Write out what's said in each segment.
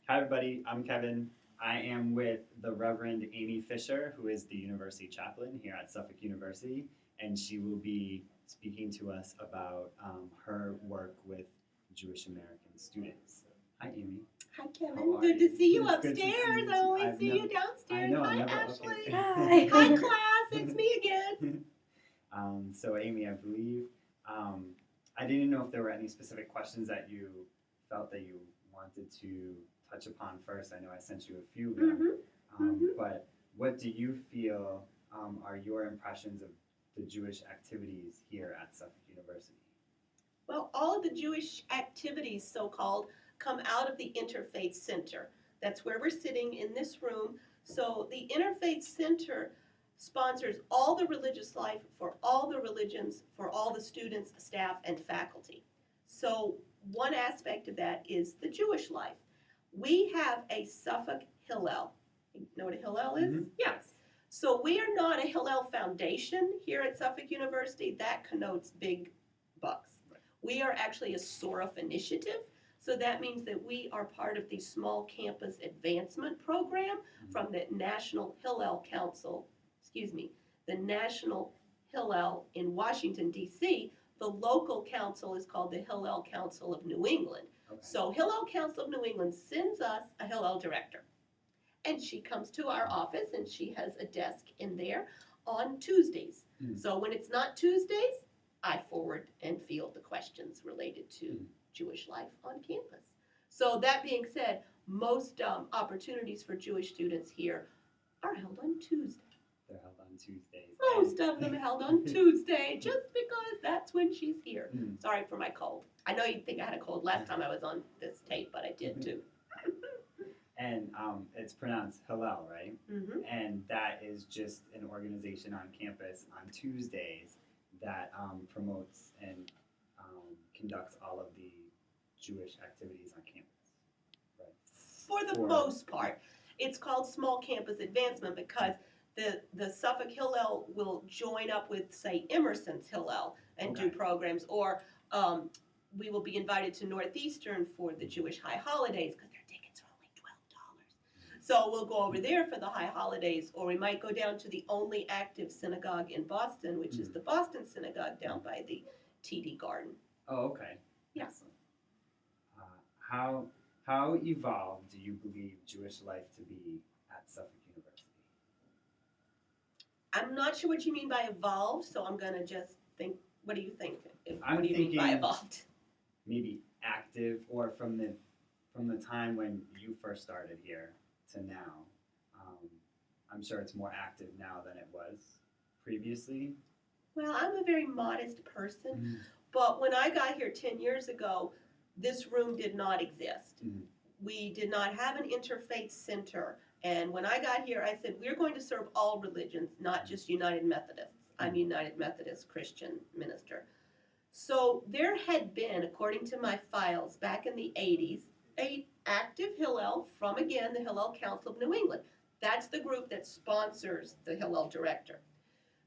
Hi, everybody. I'm Kevin. I am with the Reverend Amy Fisher, who is the university chaplain here at Suffolk University, and she will be speaking to us about her work with Jewish American students. Hi, Amy. Hi, How Kevin. are Good you? to see you It's good to see upstairs. you I too. always I've see never, you I downstairs. know, I Hi, never, Ashley. okay. Hi, class. It's me again. So, Amy, I believe I didn't know if there were any specific questions that you felt that you wanted to touch upon first. I know I sent you a few of them, but what do you feel are your impressions of the Jewish activities here at Suffolk University? Well, all of the Jewish activities, so called, come out of the Interfaith Center. That's where we're sitting in this room. So the Interfaith Center sponsors all the religious life for all the religions, for all the students, staff, and faculty. So one aspect of that is the Jewish life. We have a Suffolk Hillel. You know what a Hillel is? Mhm. Yeah. So we are not a Hillel Foundation here at Suffolk University. That connotes big bucks. We are actually a SORF initiative. So that means that we are part of the Small Campus Advancement Program from the National Hillel Council, the National Hillel in Washington, D.C. The local council is called the Hillel Council of New England. Okay. So Hillel Council of New England sends us a Hillel director. And she comes to our office and she has a desk in there on Tuesdays. So when it's not Tuesdays, I forward and field the questions related to Jewish life on campus. So that being said, most opportunities for Jewish students here are held on Tuesday. They're held on Tuesdays. Most of them held on Tuesday, just because that's when she's here. Mm. Sorry for my cold. I know you'd think I had a cold last time I was on this tape, but I did too. And it's pronounced Hillel, right? Mm-hmm. And that is just an organization on campus on Tuesdays that promotes and conducts all of the Jewish activities on campus. Right. For the most part. It's called Small Campus Advancement because the Suffolk Hillel will join up with, say, Emerson's Hillel and do programs, or we will be invited to Northeastern for the Jewish High Holidays because their tickets are only $12. So we'll go over there for the High Holidays, or we might go down to the only active synagogue in Boston, which is the Boston Synagogue down by the TD Garden. Oh, okay. Yeah. Excellent. How evolved do you believe Jewish life to be at Suffolk University? I'm not sure what you mean by evolved, so I'm going to just think, what do you think? I'm what do you mean by thinking evolved? Maybe active, or from the time when you first started here to now. I'm sure it's more active now than it was previously. Well, I'm a very modest person, but when I got here 10 years ago, this room did not exist. We did not have an interfaith center. And when I got here, I said, we're going to serve all religions, not just United Methodists. I'm United Methodist Christian minister. So there had been, according to my files, back in the 80s, an active Hillel from, again, the Hillel Council of New England. That's the group that sponsors the Hillel director.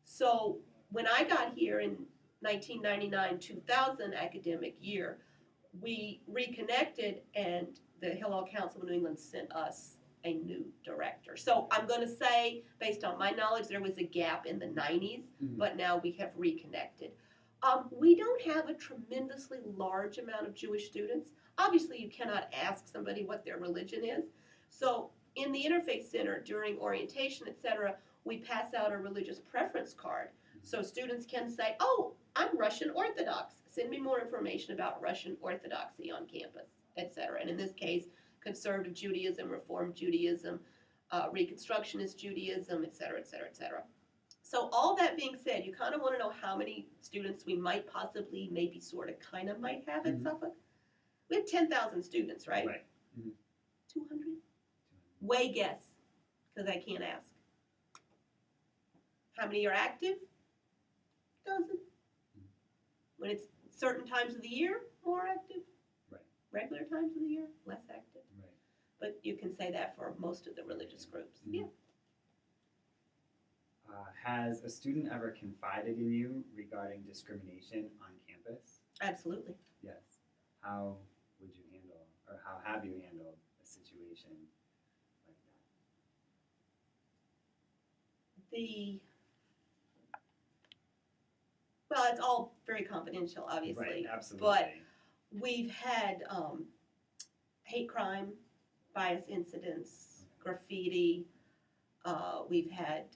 So when I got here in 1999-2000 academic year, we reconnected and the Hillel Council of New England sent us a new director. So I'm going to say, based on my knowledge, there was a gap in the 90s, but now we have reconnected. We don't have a tremendously large amount of Jewish students. Obviously, you cannot ask somebody what their religion is. So in the Interfaith Center, during orientation, etc., we pass out a religious preference card. So students can say, oh, I'm Russian Orthodox. Send me more information about Russian Orthodoxy on campus, etc. And in this case, conservative Judaism, Reform Judaism, Reconstructionist Judaism, etc., etc., etc. So all that being said, you kind of want to know how many students we might possibly, maybe, sort of, kind of might have at Suffolk. We have 10,000 students, right? Right. 200? Way guess, because I can't ask. How many are active? Dozen. When it's certain times of the year, more active. Right. Regular times of the year, less active. Right. But you can say that for most of the religious groups. Yeah. Has a student ever confided in you regarding discrimination on campus? Absolutely. Yes. How would you handle, or how have you handled a a situation like Well, it's all very confidential, that? obviously. Right, absolutely. But we've had hate crime, bias incidents, graffiti. We've had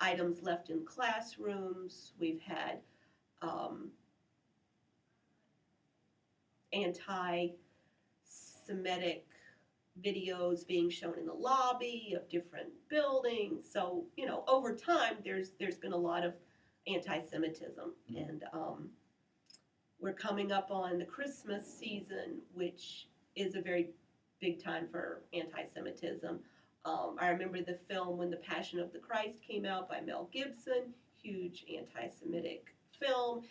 items left in classrooms. We've had anti-Semitic videos being shown in the lobby of different buildings. So, over time, there's been a lot of anti-Semitism, and we're coming up on the Christmas season, which is a very big time for anti-Semitism. I remember the film When the Passion of the Christ came out by Mel Gibson, huge anti-Semitic film.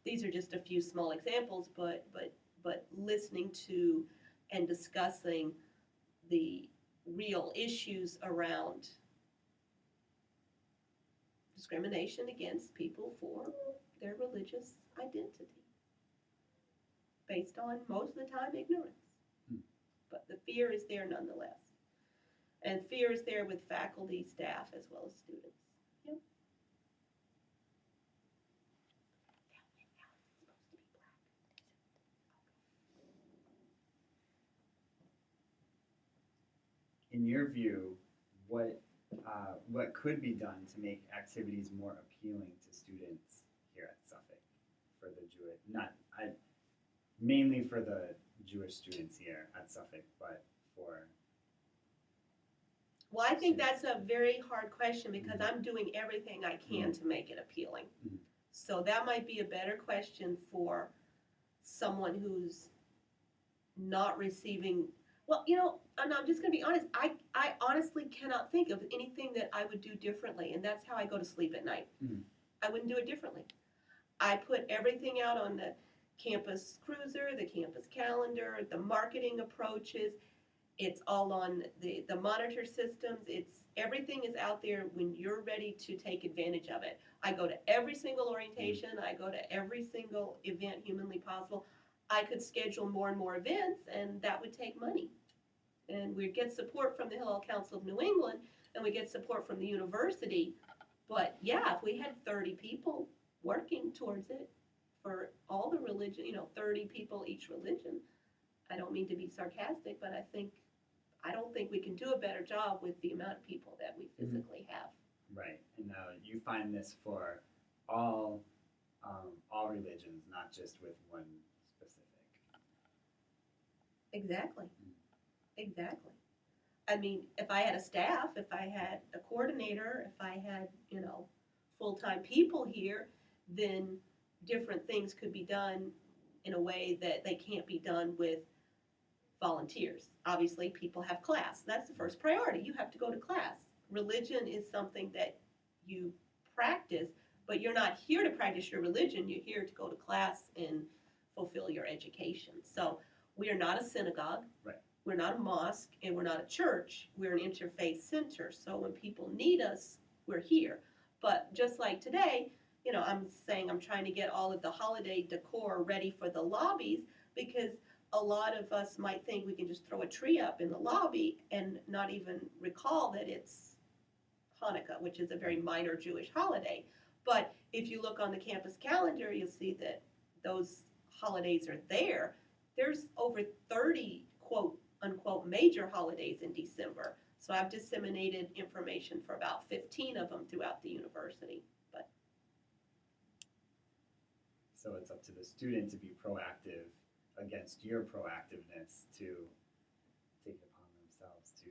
These are just a few small examples, but listening to and discussing the real issues around discrimination against people for their religious identity, based on, most of the time, ignorance. But the fear is there nonetheless. And fear is there with faculty, staff, as well as students. Yep. In your view, what could be done to make activities more appealing to students here at Suffolk for the mainly for the Jewish students here at Suffolk, but for... Well, I think that's a very hard question because I'm doing everything I can to make it appealing. So that might be a better question for someone who's not receiving. Well, and I'm just going to be honest, I honestly cannot think of anything that I would do differently, and that's how I go to sleep at night. I wouldn't do it differently. I put everything out on the campus cruiser, the campus calendar, the marketing approaches. It's all on the monitor systems. Everything is out there when you're ready to take advantage of it. I go to every single orientation. I go to every single event humanly possible. I could schedule more and more events, and that would take money. And we get support from the Hillel Council of New England, and we get support from the university. But yeah, if we had 30 people working towards it for all the religion, 30 people each religion, I don't mean to be sarcastic, but I don't think we can do a better job with the amount of people that we physically have. Right, and you find this for all religions, not just with one specific. Exactly. Exactly. I mean, if I had a staff, if I had a coordinator, if I had, full-time people here, then different things could be done in a way that they can't be done with volunteers. Obviously, people have class. That's the first priority. You have to go to class. Religion is something that you practice, but you're not here to practice your religion. You're here to go to class and fulfill your education. So we are not a synagogue. Right. We're not a mosque, and we're not a church. We're an interfaith center. So when people need us, we're here. But just like today, I'm saying I'm trying to get all of the holiday decor ready for the lobbies, because a lot of us might think we can just throw a tree up in the lobby and not even recall that it's Hanukkah, which is a very minor Jewish holiday. But if you look on the campus calendar, you'll see that those holidays are there. There's over 30, quote unquote, major holidays in December. So I've disseminated information for about 15 of them throughout the university. So it's up to the student to be proactive against your proactiveness to take it upon themselves to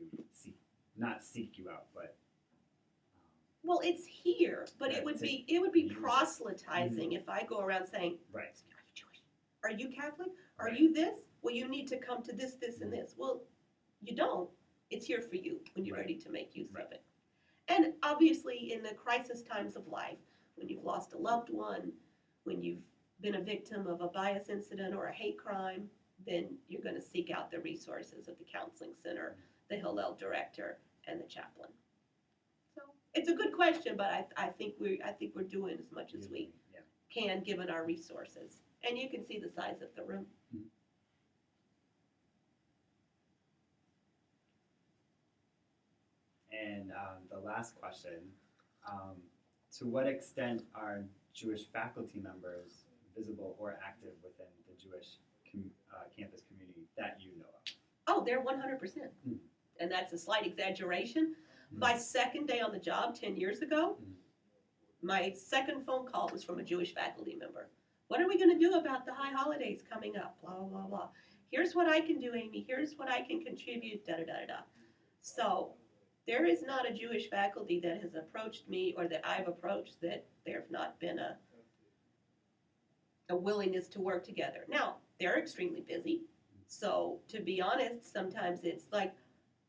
not seek you out, but well, it's here, but it would be proselytizing if I go around saying, right, are you Jewish? Are you Catholic? Are you this? Well, you need to come to this, and this. Well, you don't. It's here for you when you're ready to make use of it. And obviously, in the crisis times of life, when you've lost a loved one, when you've been a victim of a bias incident or a hate crime, then you're going to seek out the resources of the counseling center, the Hillel director, and the chaplain. So it's a good question, but I think we're doing as much as we can given our resources. And you can see the size of the room. And the last question, to what extent are Jewish faculty members visible or active within the Jewish campus community that you know of? Oh, they're 100%. And that's a slight exaggeration. My second day on the job 10 years ago, my second phone call was from a Jewish faculty member. What are we going to do about the high holidays coming up? Blah, blah, blah, blah. Here's what I can do, Amy. Here's what I can contribute, da, da, da, da. So there is not a Jewish faculty that has approached me or that I've approached that there's not been a willingness to work together. Now, they're extremely busy. So to be honest, sometimes it's like,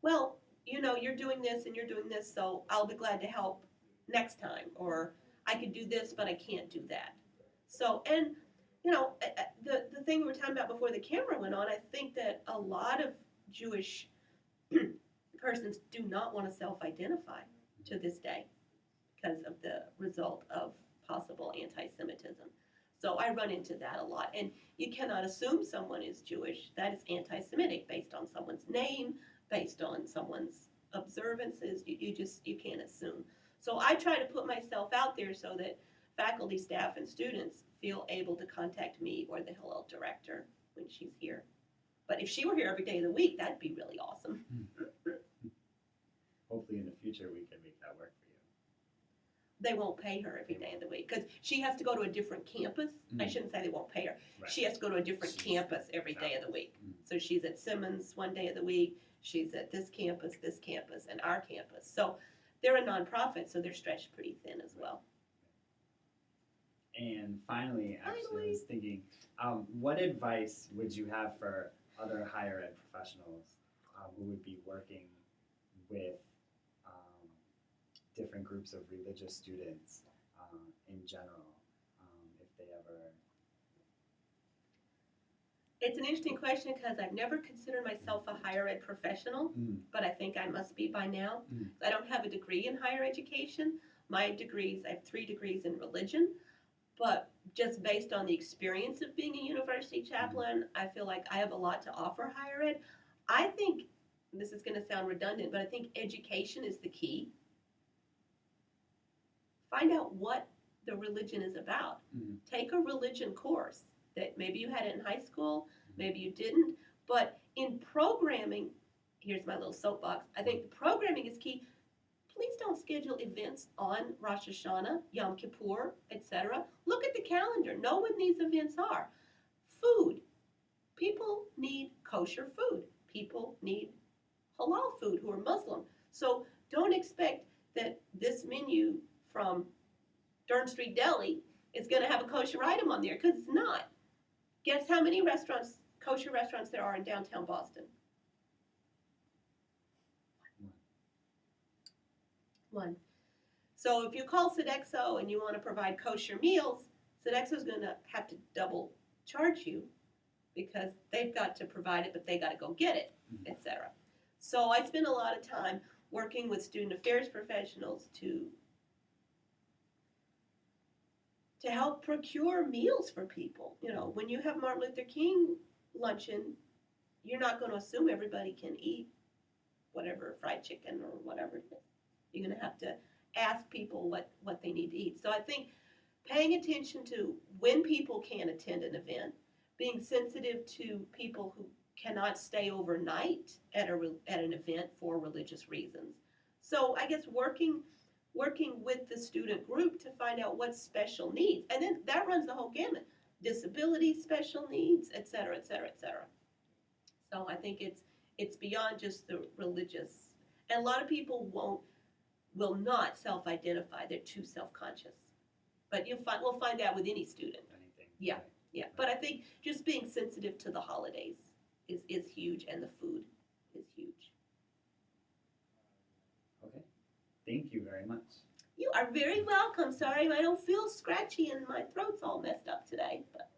well, you know, you're doing this and you're doing this, so I'll be glad to help next time. Or I could do this, but I can't do that. So, and, you know, the thing we were talking about before the camera went on, I think that a lot of Jewish persons do not want to self-identify to this day because of the result of possible anti-Semitism. So I run into that a lot. And you cannot assume someone is Jewish. That is anti-Semitic based on someone's name, based on someone's observances. You can't assume. So I try to put myself out there so that faculty, staff, and students feel able to contact me or the Hillel director when she's here. But if she were here every day of the week, that'd be really awesome. Hopefully in the future we can make that work for you. They won't pay her every day of the week because she has to go to a different campus. I shouldn't say they won't pay her. Right. She has to go to a different campus every day of the week. So she's at Simmons one day of the week. She's at this campus, and our campus. So they're a nonprofit, so they're stretched pretty thin as well. And finally, actually, I was thinking, what advice would you have for other higher ed professionals who would be working with different groups of religious students in general, if they ever? It's an interesting question because I've never considered myself a higher ed professional, but I think I must be by now. I don't have a degree in higher education. My degrees, I have 3 degrees in religion, but just based on the experience of being a university chaplain, I feel like I have a lot to offer higher ed. I think, this is going to sound redundant, but I think education is the key. Find out what the religion is about. Take a religion course that maybe you had it in high school, maybe you didn't, but in programming, here's my little soapbox, I think the programming is key. Please don't schedule events on Rosh Hashanah, Yom Kippur, etc. Look at the calendar. Know when these events are. Food. People need kosher food. People need halal food who are Muslim. So don't expect that this menu from Durn Street Deli is going to have a kosher item on there, because it's not. Guess how many restaurants, kosher restaurants, there are in downtown Boston? 1. So if you call Sodexo and you want to provide kosher meals, Sodexo's going to have to double charge you because they've got to provide it, but they got to go get it, etc. So I spend a lot of time working with student affairs professionals to help procure meals for people. You know, when you have Martin Luther King luncheon, you're not going to assume everybody can eat whatever, fried chicken or whatever it is. You're going to have to ask people what they need to eat. So I think paying attention to when people can attend an event, being sensitive to people who cannot stay overnight at an event for religious reasons. So I guess working with the student group to find out what special needs, and then that runs the whole gamut: disability, special needs, et cetera, et cetera, et cetera. So I think it's beyond just the religious, and a lot of people will not self-identify. They're too self-conscious. But we'll find that with any student. Anything. Yeah, yeah. But I think just being sensitive to the holidays is huge, and the food is huge. Okay. Thank you very much. You are very welcome. Sorry I don't feel scratchy and my throat's all messed up today. But